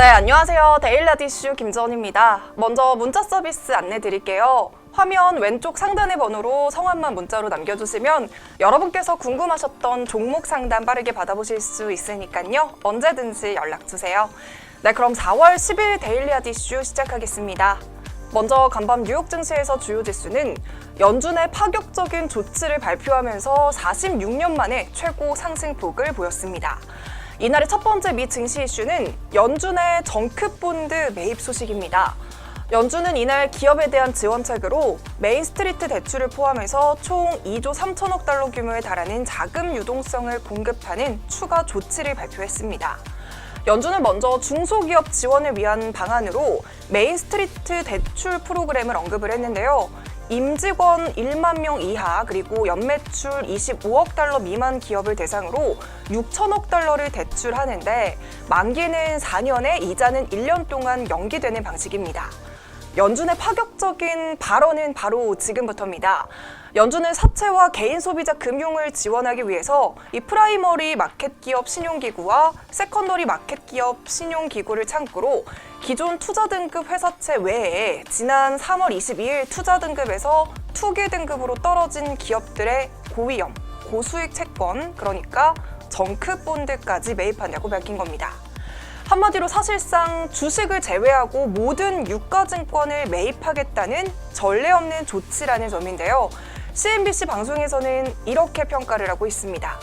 네, 안녕하세요. 데일리하디슈 김지원입니다. 먼저 문자 서비스 안내 드릴게요. 화면 왼쪽 상단의 번호로 성함만 문자로 남겨주시면 여러분께서 궁금하셨던 종목 상담 빠르게 받아보실 수 있으니까요. 언제든지 연락주세요. 네, 그럼 4월 10일 데일리하디슈 시작하겠습니다. 먼저 간밤 뉴욕 증시에서 주요 지수는 연준의 파격적인 조치를 발표하면서 46년 만에 최고 상승폭을 보였습니다. 이날의 첫 번째 미 증시 이슈는 연준의 정크본드 매입 소식입니다. 연준은 이날 기업에 대한 지원책으로 메인스트리트 대출을 포함해서 총 2조 3천억 달러 규모에 달하는 자금 유동성을 공급하는 추가 조치를 발표했습니다. 연준은 먼저 중소기업 지원을 위한 방안으로 메인스트리트 대출 프로그램을 언급을 했는데요. 임직원 1만 명 이하 그리고 연매출 25억 달러 미만 기업을 대상으로 6천억 달러를 대출하는데 만기는 4년에 이자는 1년 동안 연기되는 방식입니다. 연준의 파격적인 발언은 바로 지금부터입니다. 연준은 사채와 개인 소비자 금융을 지원하기 위해서 이 프라이머리 마켓 기업 신용기구와 세컨더리 마켓 기업 신용기구를 창구로 기존 투자 등급 회사채 외에 지난 3월 22일 투자 등급에서 투기 등급으로 떨어진 기업들의 고위험, 고수익 채권, 그러니까 정크본드까지 매입한다고 밝힌 겁니다. 한마디로 사실상 주식을 제외하고 모든 유가증권을 매입하겠다는 전례 없는 조치라는 점인데요. CNBC 방송에서는 이렇게 평가를 하고 있습니다.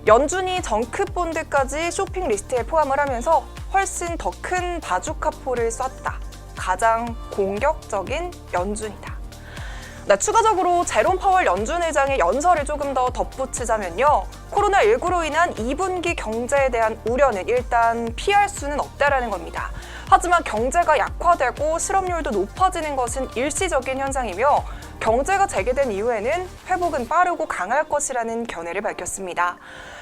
연준이 정크본드까지 쇼핑 리스트에 포함을 하면서 훨씬 더 큰 바주카포를 쐈다. 가장 공격적인 연준이다. 네, 추가적으로 제롬 파월 연준 의장의 연설을 조금 더 덧붙이자면요. 코로나19로 인한 2분기 경제에 대한 우려는 일단 피할 수는 없다라는 겁니다. 하지만 경제가 약화되고 실업률도 높아지는 것은 일시적인 현상이며 경제가 재개된 이후에는 회복은 빠르고 강할 것이라는 견해를 밝혔습니다.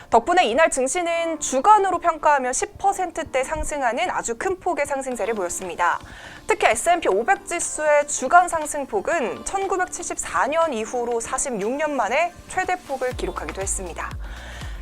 덕분에 이날 증시는 주간으로 평가하면 10%대 상승하는 아주 큰 폭의 상승세를 보였습니다. 특히 S&P 500 지수의 주간 상승폭은 1974년 이후로 46년 만에 최대폭을 기록하기도 했습니다.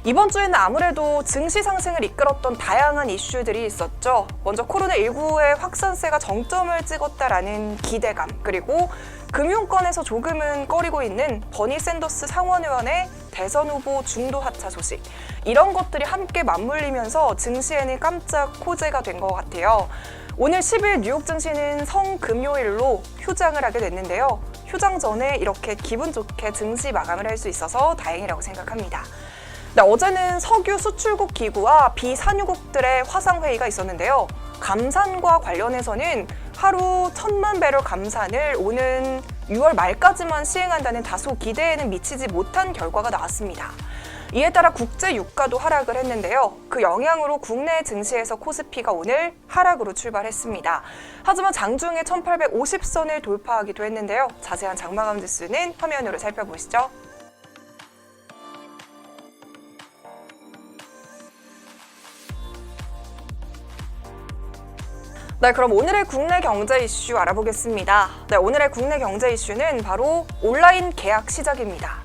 이번 주에는 아무래도 증시 상승을 이끌었던 다양한 이슈들이 있었죠. 먼저 코로나19의 확산세가 정점을 찍었다라는 기대감, 그리고 금융권에서 조금은 꺼리고 있는 버니 샌더스 상원의원의 대선 후보 중도 하차 소식, 이런 것들이 함께 맞물리면서 증시에는 깜짝 호재가 된 것 같아요. 오늘 10일 뉴욕 증시는 성금요일로 휴장을 하게 됐는데요. 휴장 전에 이렇게 기분 좋게 증시 마감을 할 수 있어서 다행이라고 생각합니다. 네, 어제는 석유 수출국 기구와 비산유국들의 화상회의가 있었는데요. 감산과 관련해서는 하루 1,000만 배럴 감산을 오는 6월 말까지만 시행한다는 다소 기대에는 미치지 못한 결과가 나왔습니다. 이에 따라 국제 유가도 하락을 했는데요. 그 영향으로 국내 증시에서 코스피가 오늘 하락으로 출발했습니다. 하지만 장중에 1850선을 돌파하기도 했는데요. 자세한 장마감 지수는 화면으로 살펴보시죠. 네, 그럼 오늘의 국내 경제 이슈 알아보겠습니다. 네, 오늘의 국내 경제 이슈는 바로 온라인 개학 시작입니다.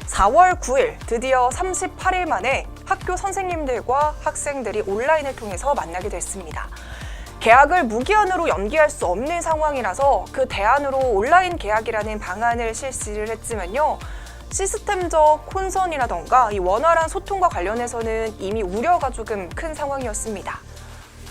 4월 9일 드디어 38일 만에 학교 선생님들과 학생들이 온라인을 통해서 만나게 됐습니다. 개학을 무기한으로 연기할 수 없는 상황이라서 그 대안으로 온라인 개학이라는 방안을 실시를 했지만요. 시스템적 혼선이라던가 이 원활한 소통과 관련해서는 이미 우려가 조금 큰 상황이었습니다.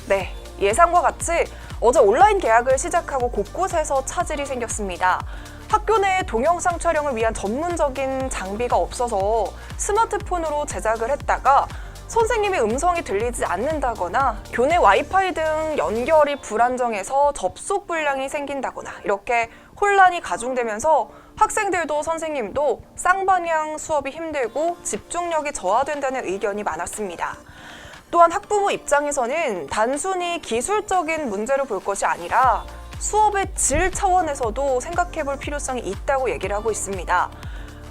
네, 예상과 같이 어제 온라인 개학을 시작하고 곳곳에서 차질이 생겼습니다. 학교 내 동영상 촬영을 위한 전문적인 장비가 없어서 스마트폰으로 제작을 했다가 선생님의 음성이 들리지 않는다거나 교내 와이파이 등 연결이 불안정해서 접속 불량이 생긴다거나 이렇게 혼란이 가중되면서 학생들도 선생님도 쌍방향 수업이 힘들고 집중력이 저하된다는 의견이 많았습니다. 또한 학부모 입장에서는 단순히 기술적인 문제로 볼 것이 아니라 수업의 질 차원에서도 생각해 볼 필요성이 있다고 얘기를 하고 있습니다.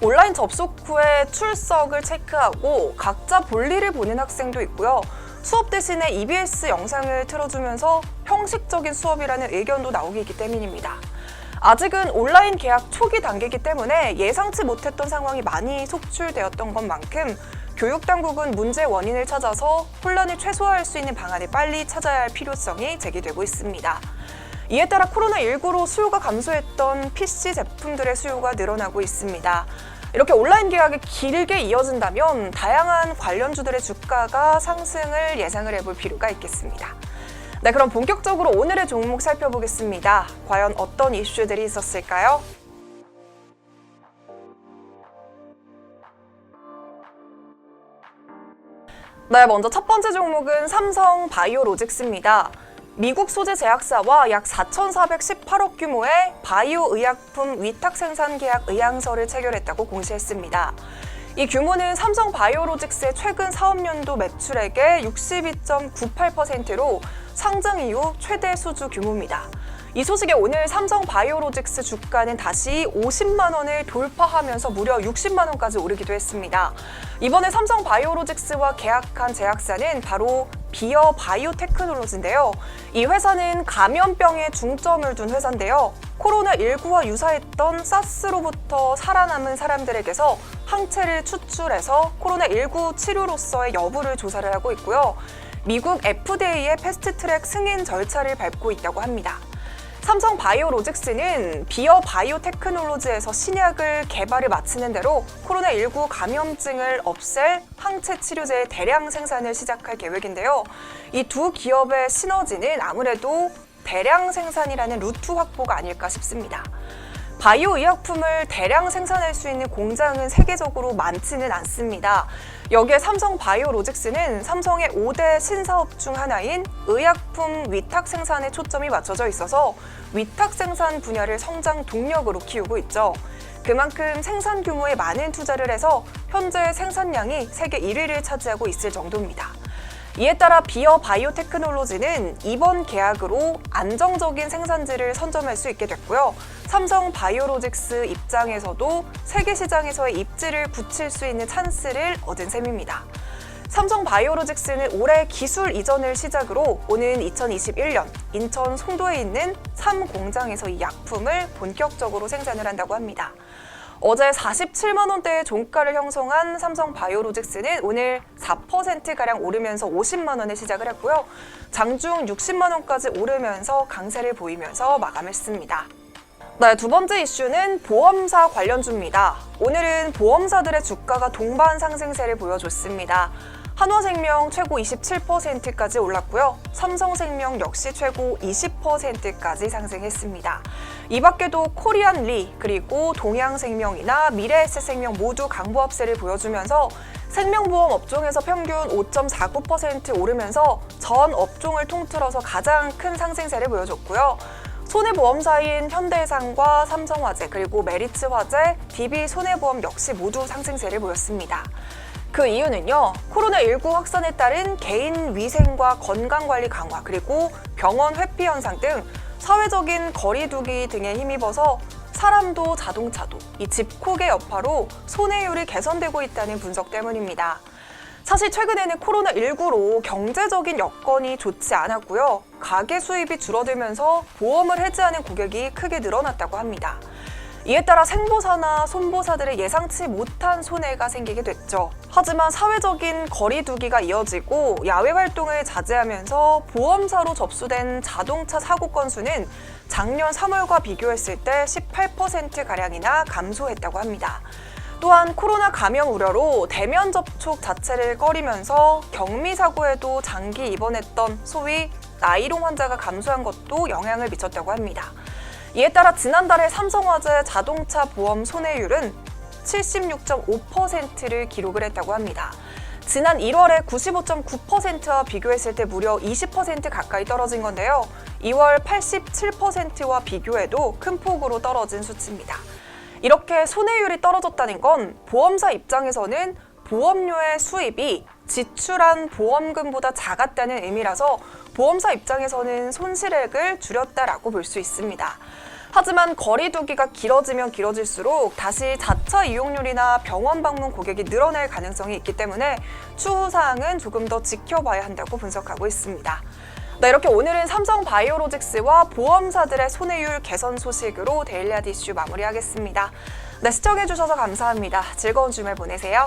온라인 접속 후에 출석을 체크하고 각자 볼일을 보는 학생도 있고요. 수업 대신에 EBS 영상을 틀어주면서 형식적인 수업이라는 의견도 나오기 때문입니다. 아직은 온라인 개학 초기 단계이기 때문에 예상치 못했던 상황이 많이 속출되었던 것만큼 교육당국은 문제 원인을 찾아서 혼란을 최소화할 수 있는 방안을 빨리 찾아야 할 필요성이 제기되고 있습니다. 이에 따라 코로나19로 수요가 감소했던 PC 제품들의 수요가 늘어나고 있습니다. 이렇게 온라인 계약이 길게 이어진다면 다양한 관련주들의 주가가 상승을 예상을 해볼 필요가 있겠습니다. 네, 그럼 본격적으로 오늘의 종목 살펴보겠습니다. 과연 어떤 이슈들이 있었을까요? 네, 먼저 첫 번째 종목은 삼성 바이오로직스입니다. 미국 소재 제약사와 약 4,418억 규모의 바이오 의약품 위탁 생산 계약 의향서를 체결했다고 공시했습니다. 이 규모는 삼성 바이오로직스의 최근 사업연도 매출액의 62.98%로 상장 이후 최대 수주 규모입니다. 이 소식에 오늘 삼성 바이오로직스 주가는 다시 50만 원을 돌파하면서 무려 60만 원까지 오르기도 했습니다. 이번에 삼성 바이오로직스와 계약한 제약사는 바로 비어 바이오테크놀로지인데요. 이 회사는 감염병에 중점을 둔 회사인데요. 코로나19와 유사했던 사스로부터 살아남은 사람들에게서 항체를 추출해서 코로나19 치료로서의 여부를 조사를 하고 있고요. 미국 FDA의 패스트트랙 승인 절차를 밟고 있다고 합니다. 삼성 바이오로직스는 비어 바이오테크놀로지에서 신약을 개발을 마치는 대로 코로나19 감염증을 없앨 항체 치료제의 대량 생산을 시작할 계획인데요. 이 두 기업의 시너지는 아무래도 대량 생산이라는 루트 확보가 아닐까 싶습니다. 바이오 의약품을 대량 생산할 수 있는 공장은 세계적으로 많지는 않습니다. 여기에 삼성 바이오로직스는 삼성의 5대 신사업 중 하나인 의약품 위탁 생산에 초점이 맞춰져 있어서 위탁 생산 분야를 성장 동력으로 키우고 있죠. 그만큼 생산 규모에 많은 투자를 해서 현재 생산량이 세계 1위를 차지하고 있을 정도입니다. 이에 따라 비어 바이오테크놀로지는 이번 계약으로 안정적인 생산지를 선점할 수 있게 됐고요. 삼성 바이오로직스 입장에서도 세계 시장에서의 입지를 굳힐 수 있는 찬스를 얻은 셈입니다. 삼성 바이오로직스는 올해 기술 이전을 시작으로 오는 2021년 인천 송도에 있는 3공장에서 이 약품을 본격적으로 생산을 한다고 합니다. 어제 47만 원대의 종가를 형성한 삼성 바이오로직스는 오늘 4%가량 오르면서 50만 원에 시작을 했고요. 장중 60만 원까지 오르면서 강세를 보이면서 마감했습니다. 네, 두 번째 이슈는 보험사 관련주입니다. 오늘은 보험사들의 주가가 동반 상승세를 보여줬습니다. 한화생명 최고 27%까지 올랐고요. 삼성생명 역시 최고 20%까지 상승했습니다. 이 밖에도 코리안리 그리고 동양생명이나 미래에셋생명 모두 강보합세를 보여주면서 생명보험 업종에서 평균 5.49% 오르면서 전 업종을 통틀어서 가장 큰 상승세를 보여줬고요. 손해보험사인 현대해상과 삼성화재 그리고 메리츠화재, DB손해보험 역시 모두 상승세를 보였습니다. 그 이유는요, 코로나19 확산에 따른 개인 위생과 건강관리 강화 그리고 병원 회피 현상 등 사회적인 거리두기 등에 힘입어서 사람도 자동차도 이 집콕의 여파로 손해율이 개선되고 있다는 분석 때문입니다. 사실 최근에는 코로나19로 경제적인 여건이 좋지 않았고요. 가계 수입이 줄어들면서 보험을 해지하는 고객이 크게 늘어났다고 합니다. 이에 따라 생보사나 손보사들의 예상치 못한 손해가 생기게 됐죠. 하지만 사회적인 거리두기가 이어지고 야외 활동을 자제하면서 보험사로 접수된 자동차 사고 건수는 작년 3월과 비교했을 때 18%가량이나 감소했다고 합니다. 또한 코로나 감염 우려로 대면 접촉 자체를 꺼리면서 격리사고에도 장기 입원했던 소위 나이롱 환자가 감소한 것도 영향을 미쳤다고 합니다. 이에 따라 지난달에 삼성화재 자동차 보험 손해율은 76.5%를 기록을 했다고 합니다. 지난 1월에 95.9%와 비교했을 때 무려 20% 가까이 떨어진 건데요. 2월 87%와 비교해도 큰 폭으로 떨어진 수치입니다. 이렇게 손해율이 떨어졌다는 건 보험사 입장에서는 보험료의 수입이 지출한 보험금보다 작았다는 의미라서 보험사 입장에서는 손실액을 줄였다라고 볼 수 있습니다. 하지만 거리두기가 길어지면 길어질수록 다시 자차 이용률이나 병원 방문 고객이 늘어날 가능성이 있기 때문에 추후 사항은 조금 더 지켜봐야 한다고 분석하고 있습니다. 네, 이렇게 오늘은 삼성 바이오로직스와 보험사들의 손해율 개선 소식으로 데일리아드 이슈 마무리하겠습니다. 네, 시청해주셔서 감사합니다. 즐거운 주말 보내세요.